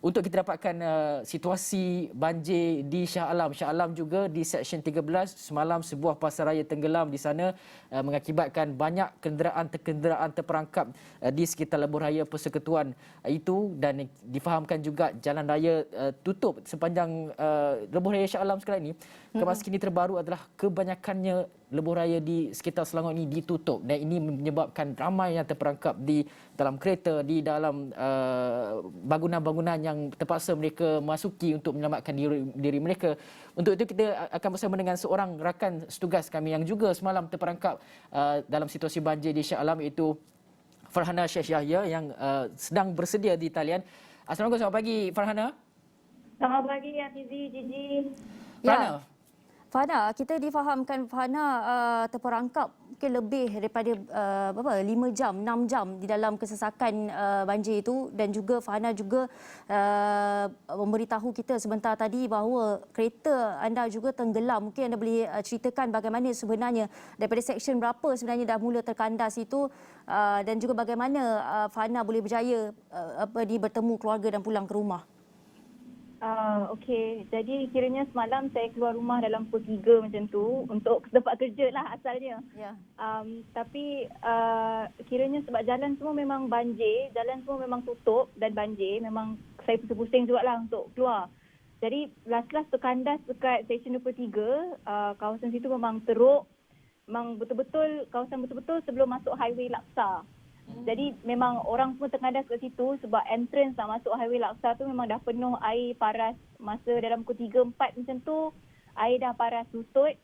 untuk kita dapatkan situasi banjir di Shah Alam. Shah Alam juga di Seksyen 13 semalam sebuah pasaraya tenggelam di sana mengakibatkan banyak kenderaan terperangkap di sekitar lebuh raya Persekutuan itu, dan difahamkan juga jalan raya tutup sepanjang lebuh raya Shah Alam sekarang ini. Informasi kini terbaru adalah kebanyakannya lebuh raya di sekitar Selangor ini ditutup, dan ini menyebabkan ramai yang terperangkap di dalam kereta, di dalam bangunan-bangunan yang terpaksa mereka masuki untuk menyelamatkan diri mereka. Untuk itu kita akan bersama dengan seorang rakan setugas kami yang juga semalam terperangkap dalam situasi banjir di Shah Alam, iaitu Farhana Sheikh Yahya yang sedang bersedia di talian. Assalamualaikum, selamat pagi Farhana. Selamat pagi Hafizi, Gigi. Farhana. Fahana, kita difahamkan Fahana terperangkap mungkin lebih daripada 5 jam, 6 jam di dalam kesesakan banjir itu, dan juga Fahana juga memberitahu kita sebentar tadi bahawa kereta anda juga tenggelam. Mungkin anda boleh ceritakan bagaimana sebenarnya, daripada seksyen berapa sebenarnya dah mula terkandas itu, dan juga bagaimana Fahana boleh berjaya bertemu keluarga dan pulang ke rumah. Okey, jadi kiranya semalam saya keluar rumah dalam pukul 3 macam tu untuk tempat kerja lah asalnya. Ya. Tapi kiranya sebab jalan semua memang banjir, jalan semua memang tutup dan banjir, memang saya pusing-pusing jugalah untuk keluar. Jadi last-last terkandas dekat Seksyen 23, kawasan situ memang teruk, memang betul-betul kawasan betul-betul sebelum masuk highway Laksa. Jadi memang orang semua terkandas kat situ sebab entrance nak masuk highway Laksa tu memang dah penuh air paras. Masa dalam pukul 3-4 macam tu, air dah paras lutut.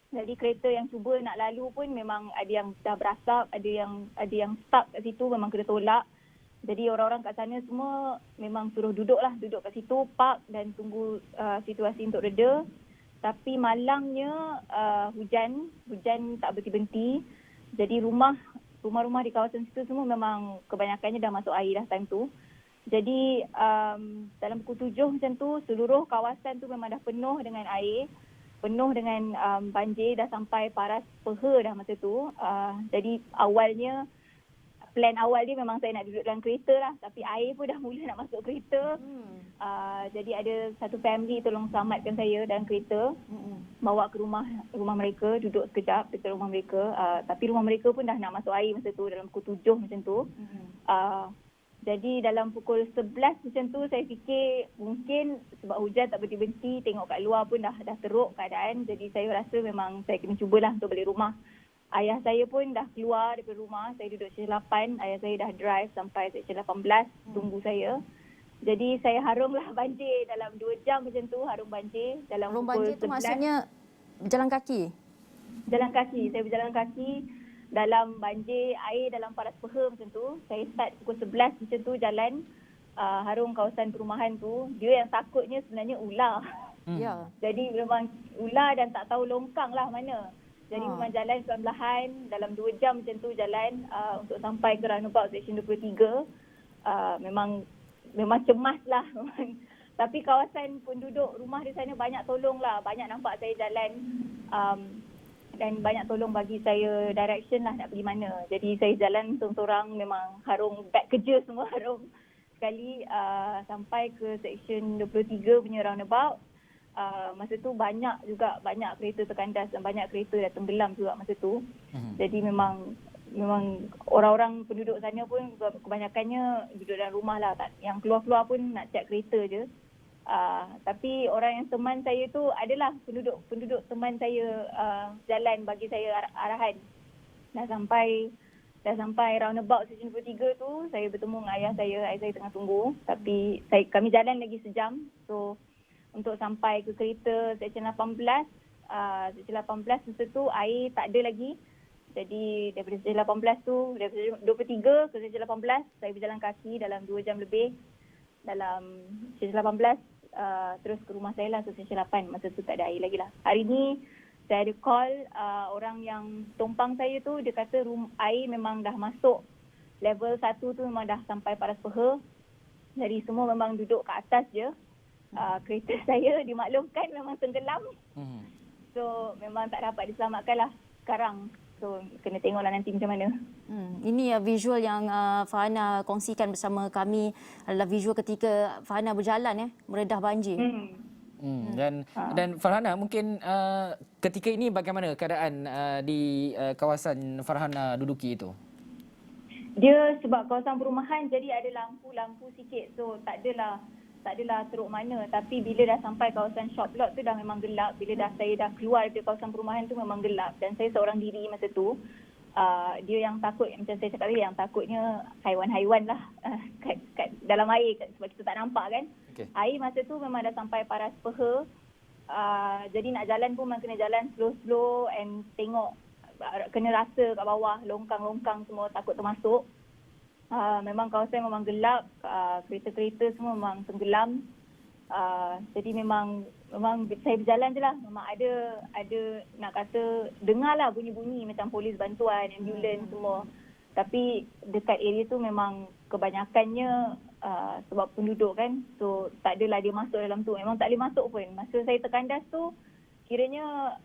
Jadi kereta yang cuba nak lalu pun memang ada yang dah berasap, ada yang stuck kat situ, memang kena tolak. Jadi orang-orang kat sana semua memang suruh duduk kat situ, park dan tunggu situasi untuk reda. Tapi malangnya hujan tak berhenti-henti. Jadi rumah-rumah di kawasan situ semua memang kebanyakannya dah masuk air dah time tu. Jadi dalam pukul 7 macam tu, seluruh kawasan tu memang dah penuh dengan air, penuh dengan banjir, dah sampai paras peha dah masa tu. Jadi plan awal dia memang saya nak duduk dalam kereta lah, tapi air pun dah mula nak masuk kereta. Jadi ada satu family tolong selamatkan saya dalam kereta, bawa ke rumah mereka, duduk sekejap dekat rumah mereka. Tapi rumah mereka pun dah nak masuk air masa tu, dalam pukul 7 macam tu. Jadi dalam pukul 11 macam tu saya fikir mungkin sebab hujan tak berhenti-henti, tengok kat luar pun dah teruk keadaan. Jadi saya rasa memang saya kena cubalah untuk balik rumah. Ayah saya pun dah keluar daripada rumah, saya duduk Seksyen 8, ayah saya dah drive sampai Seksyen 18 tunggu saya. Jadi saya harumlah banjir dalam 2 jam macam tu, harum banjir dalam Harum pukul 11. banjir tu maksudnya berjalan kaki? Jalan kaki, saya berjalan kaki dalam banjir, air dalam paras peha macam tu. Saya start pukul 11 macam tu jalan, harum kawasan perumahan tu. Dia yang takutnya sebenarnya ular. Ya. Jadi memang ular dan tak tahu longkang lah mana. Jadi memang jalan perlahan-lahan, dalam 2 jam macam tu jalan untuk sampai ke roundabout Seksyen 23. Memang cemas lah. Tapi kawasan penduduk rumah di sana banyak tolong lah, banyak nampak saya jalan dan banyak tolong bagi saya direction lah nak pergi mana. Jadi saya jalan sorang-sorang, memang harum, beg kerja semua harum sekali sampai ke Seksyen 23 punya roundabout. Masa tu banyak kereta terkandas dan banyak kereta dah tenggelam juga masa tu. Jadi memang orang-orang penduduk sana pun kebanyakannya duduk dalam rumah lah. Yang keluar-keluar pun nak cek kereta je. Tapi orang yang teman saya tu adalah penduduk teman saya, jalan bagi saya arahan. Dah sampai roundabout Seksyen 23 tu, saya bertemu dengan ayah saya tengah tunggu. Tapi kami jalan lagi sejam. So untuk sampai ke kereta Seksyen 18, Seksyen 18 masa tu air tak ada lagi. Jadi daripada Seksyen 18 tu, daripada 23 ke Seksyen 18, saya berjalan kaki dalam 2 jam lebih. Dalam Seksyen 18, terus ke rumah saya lah, ke Seksyen 8. Masa tu tak ada air lagi lah. Hari ni saya ada call orang yang tumpang saya tu, dia kata air memang dah masuk level 1 tu, memang dah sampai paras peha. Jadi semua memang duduk kat atas je. Kereta saya dimaklumkan memang tenggelam. So memang tak dapat diselamatkan lah sekarang. So kena tengoklah nanti macam mana. Ini visual yang Farhana kongsikan bersama kami adalah visual ketika Farhana berjalan meredah banjir. Dan Farhana, mungkin ketika ini bagaimana keadaan di kawasan Farhana duduki itu? Dia sebab kawasan perumahan jadi ada lampu-lampu sikit. So tak adalah teruk mana. Tapi bila dah sampai kawasan shop lot tu dah memang gelap. Bila saya dah keluar dari kawasan perumahan tu memang gelap. Dan saya seorang diri masa tu. Dia yang takut, macam saya cakap tadi, yang takutnya haiwan-haiwan lah kat dalam air sebab kita tak nampak kan. Okay. Air masa tu memang dah sampai paras peha. Jadi nak jalan pun memang kena jalan slow-slow and tengok, kena rasa kat bawah, longkang-longkang semua takut termasuk. Memang kawasan memang gelap, kereta-kereta semua memang tenggelam. Jadi memang saya berjalan je lah. Memang ada nak kata dengarlah bunyi-bunyi macam polis bantuan, ambulans semua. Tapi dekat area tu memang kebanyakannya sebab penduduk kan. So tak adalah dia masuk dalam tu. Memang tak boleh masuk pun. Masa saya terkandas tu kiranya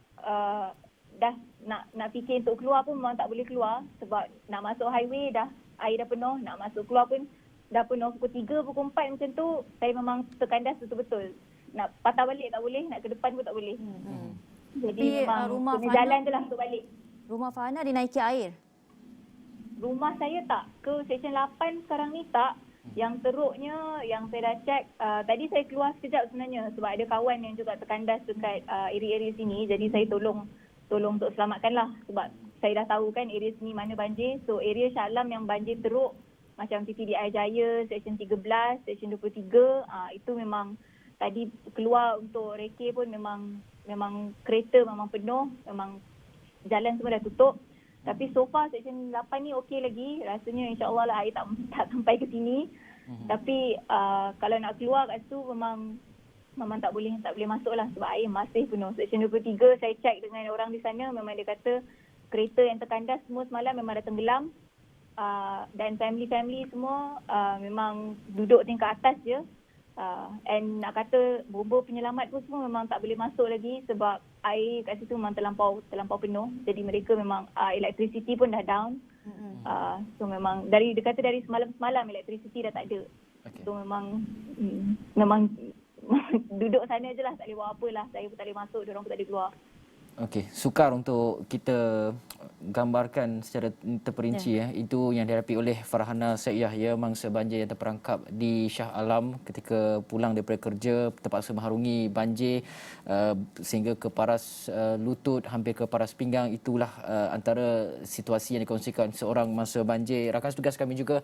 dah nak fikir untuk keluar pun memang tak boleh keluar. Sebab nak masuk highway dah air dah penuh, nak masuk keluar pun dah penuh. Pukul 3, pukul 4 macam tu, saya memang terkandas betul-betul. Nak patah balik tak boleh, nak ke depan pun tak boleh. Jadi Tapi, memang rumah kena Farhana- jalan je lah untuk balik. Rumah Farhana dinaiki air. Rumah saya tak. Ke Seksyen 8 sekarang ni tak. Yang teruknya, yang saya dah check, tadi saya keluar sekejap sebenarnya sebab ada kawan yang juga terkandas dekat area-area sini. Jadi saya tolong untuk selamatkan lah. Sebab saya dah tahu kan area sini mana banjir. So area Shah Alam yang banjir teruk macam TTDI Jaya, Seksyen 13, Seksyen 23, itu memang tadi keluar untuk reke pun memang kereta memang penuh, memang jalan semua dah tutup. Tapi so far Seksyen 8 ni okey lagi. Rasanya insya-Allah lah air tak sampai ke sini. Tapi kalau nak keluar kat situ memang tak boleh masuk lah sebab air masih penuh. Seksyen 23 saya check dengan orang di sana, memang dia kata kereta yang terkandas semua semalam memang dah tenggelam. Dan family semua memang duduk tingkat atas je. And nak kata bomba penyelamat pun semua memang tak boleh masuk lagi sebab air kat situ memang terlampau penuh. Jadi mereka memang electricity pun dah down. So memang dari semalam electricity dah tak ada. Okay. So memang duduk sana je lah, tak boleh buat apa lah. Saya pun tak boleh masuk, diorang pun tak boleh keluar. Okey, sukar untuk kita gambarkan secara terperinci itu yang dihadapi oleh Farhana Syed Yahya, mangsa banjir yang terperangkap di Shah Alam ketika pulang daripada kerja, terpaksa mengharungi banjir sehingga ke paras lutut, hampir ke paras pinggang. Itulah antara situasi yang dikongsikan seorang mangsa banjir. Rakan tugas kami juga